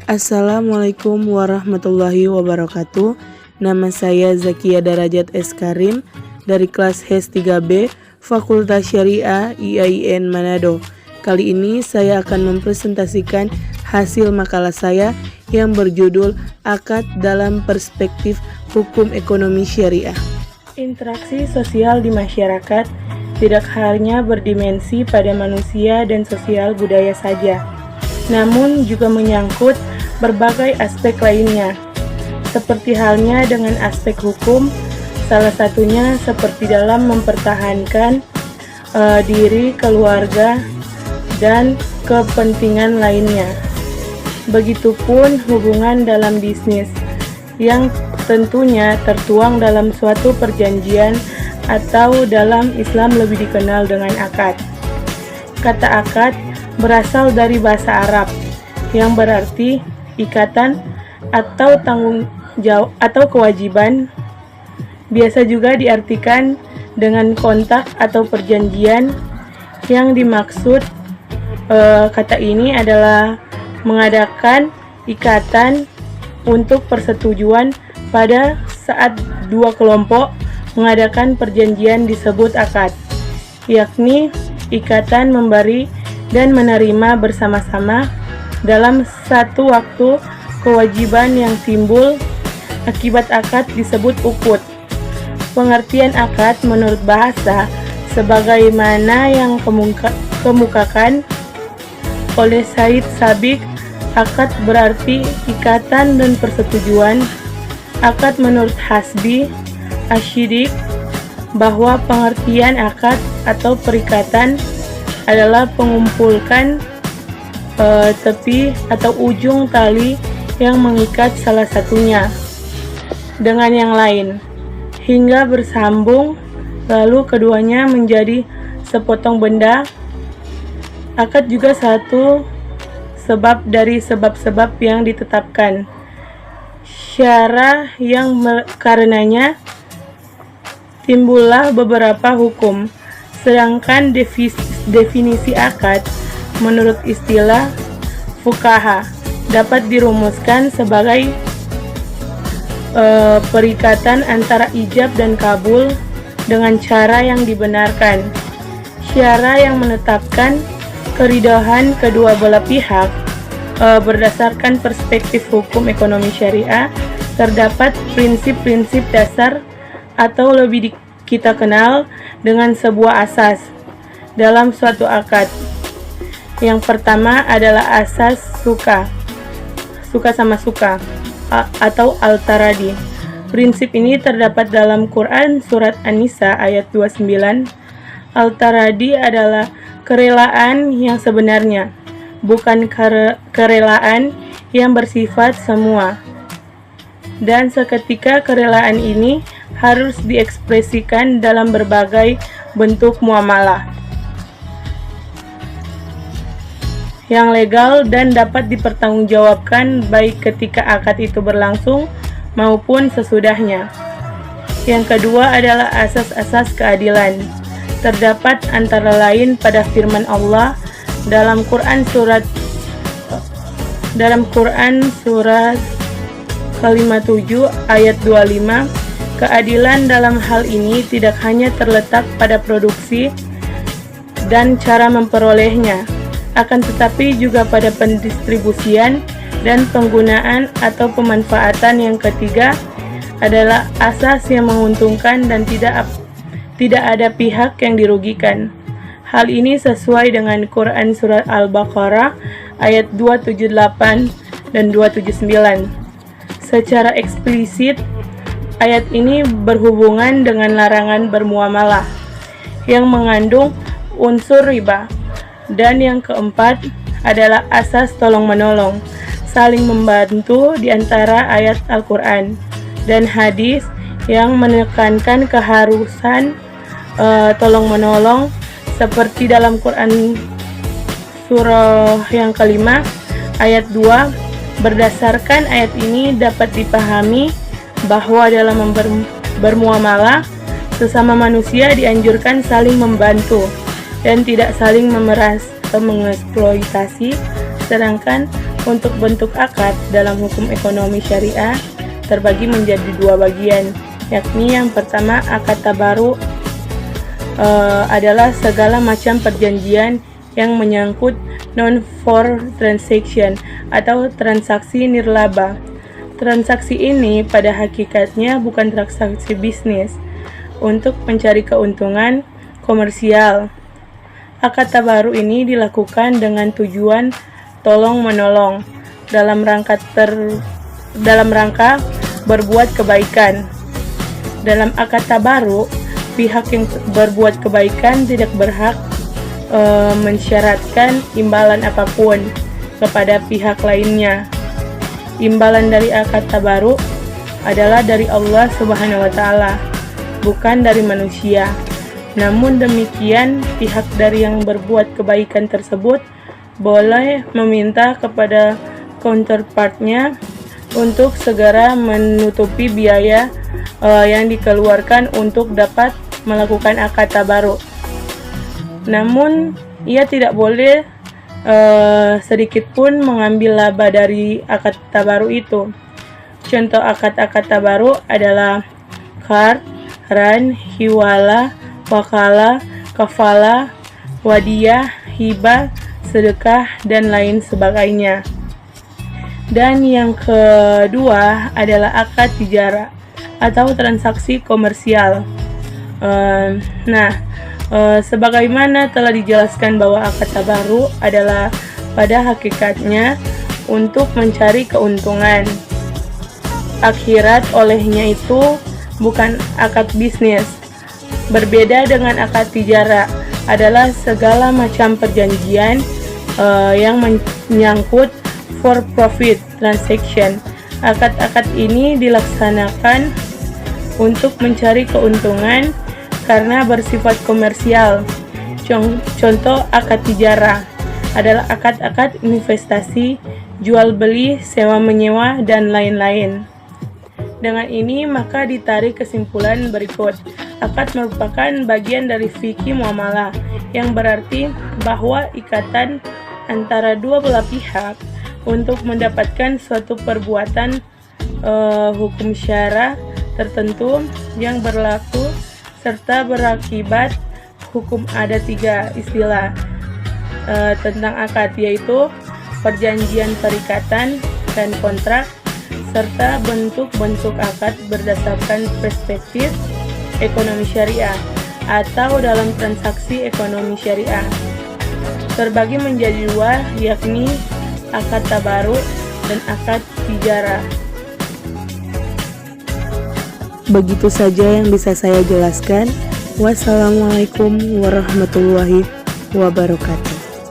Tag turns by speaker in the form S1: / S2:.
S1: Assalamualaikum warahmatullahi wabarakatuh. Nama saya Zakia Darajat S. Karim dari kelas HES 3B Fakultas Syariah IAIN Manado. Kali ini saya akan mempresentasikan hasil makalah saya yang berjudul Akad dalam Perspektif Hukum Ekonomi Syariah. Interaksi sosial di masyarakat tidak hanya berdimensi pada manusia dan sosial budaya saja, namun juga menyangkut berbagai aspek lainnya, seperti halnya dengan aspek hukum, salah satunya seperti dalam mempertahankan diri, keluarga, dan kepentingan lainnya. Begitupun hubungan dalam bisnis, yang tentunya tertuang dalam suatu perjanjian atau dalam Islam lebih dikenal dengan akad. Kata akad berasal dari bahasa Arab yang berarti ikatan atau tanggung jawab atau kewajiban. Biasa juga diartikan dengan kontak atau perjanjian. Yang dimaksud kata ini adalah mengadakan ikatan untuk persetujuan pada saat dua kelompok mengadakan perjanjian disebut akad, yakni ikatan memberi dan menerima bersama-sama dalam satu waktu kewajiban yang timbul akibat akad disebut ukut. Pengertian akad menurut bahasa sebagaimana yang kemukakan oleh Said Sabiq, akad berarti ikatan dan persetujuan. Akad menurut Hasbi Asyidik bahwa pengertian akad atau perikatan adalah mengumpulkan tepi atau ujung tali yang mengikat salah satunya dengan yang lain hingga bersambung, lalu keduanya menjadi sepotong benda. Akad juga satu sebab dari sebab-sebab yang ditetapkan syara yang karenanya timbullah beberapa hukum. Sedangkan definisi akad menurut istilah fuqaha dapat dirumuskan sebagai perikatan antara ijab dan kabul dengan cara yang dibenarkan. Syara yang menetapkan keridhaan kedua belah pihak berdasarkan perspektif hukum ekonomi syariah. Terdapat prinsip-prinsip dasar atau lebih kita kenal dengan sebuah asas dalam suatu akad. Yang pertama adalah asas suka sama suka atau al-taradi. Prinsip ini terdapat dalam Quran surat An-Nisa ayat 29. Al-taradi adalah kerelaan yang sebenarnya, bukan kerelaan yang bersifat semua. Dan seketika kerelaan ini harus diekspresikan dalam berbagai bentuk muamalah yang legal dan dapat dipertanggungjawabkan baik ketika akad itu berlangsung maupun sesudahnya. Yang kedua adalah asas-asas keadilan. Terdapat antara lain pada firman Allah dalam Quran surat Kalimat 7 ayat 25, keadilan dalam hal ini tidak hanya terletak pada produksi dan cara memperolehnya, akan tetapi juga pada pendistribusian dan penggunaan atau pemanfaatan. Yang ketiga adalah asas yang menguntungkan dan tidak ada pihak yang dirugikan. Hal ini sesuai dengan Quran surat Al-Baqarah ayat 278 dan 279. Secara eksplisit, ayat ini berhubungan dengan larangan bermuamalah yang mengandung unsur riba. Dan yang keempat adalah asas tolong-menolong, saling membantu di antara ayat Al-Quran dan hadis yang menekankan keharusan tolong-menolong, seperti dalam Quran surah yang kelima ayat 2. Berdasarkan ayat ini dapat dipahami bahwa dalam bermuamalah sesama manusia dianjurkan saling membantu dan tidak saling memeras atau mengeksploitasi, sedangkan Untuk bentuk akad dalam hukum ekonomi syariah terbagi menjadi dua bagian, yakni yang pertama akad tabaru adalah segala macam perjanjian yang menyangkut non-for transaction atau transaksi nirlaba. Transaksi ini pada hakikatnya bukan transaksi bisnis untuk mencari keuntungan komersial. Akad tabaru ini dilakukan dengan tujuan tolong-menolong dalam rangka berbuat kebaikan. Dalam akad tabaru, pihak yang berbuat kebaikan tidak berhak mensyaratkan imbalan apapun kepada pihak lainnya. Imbalan dari akad tabaru adalah dari Allah Subhanahu wa taala, bukan dari manusia. Namun demikian, pihak dari yang berbuat kebaikan tersebut boleh meminta kepada counterpartnya untuk segera menutupi biaya yang dikeluarkan untuk dapat melakukan akad tabaru. Namun, ia tidak boleh sedikit pun mengambil laba dari akad tabaru itu. Contoh akad-akad tabaru adalah qard, ran, hiwala, wakala, kafala, wadiyah, hibah, sedekah, dan lain sebagainya. Dan yang kedua adalah akad tijara atau transaksi komersial. Sebagaimana telah dijelaskan bahwa akad tabaru adalah pada hakikatnya untuk mencari keuntungan akhirat, olehnya itu bukan akad bisnis. Berbeda dengan akad tijara adalah segala macam perjanjian yang menyangkut for profit transaction. Akad-akad ini dilaksanakan untuk mencari keuntungan karena bersifat komersial. Contoh akad tijara adalah akad-akad investasi, jual beli, sewa menyewa, dan lain-lain. Dengan ini maka ditarik kesimpulan berikut. Akad merupakan bagian dari fikih muamalah, yang berarti bahwa ikatan antara dua belah pihak untuk mendapatkan suatu perbuatan hukum syara tertentu yang berlaku serta berakibat hukum. Ada tiga istilah tentang akad, yaitu perjanjian perikatan dan kontrak, serta bentuk-bentuk akad berdasarkan perspektif ekonomi syariah atau dalam transaksi ekonomi syariah. Terbagi menjadi dua, yakni akad tabaru dan akad tijara. Begitu saja yang bisa saya jelaskan. Wassalamualaikum warahmatullahi wabarakatuh.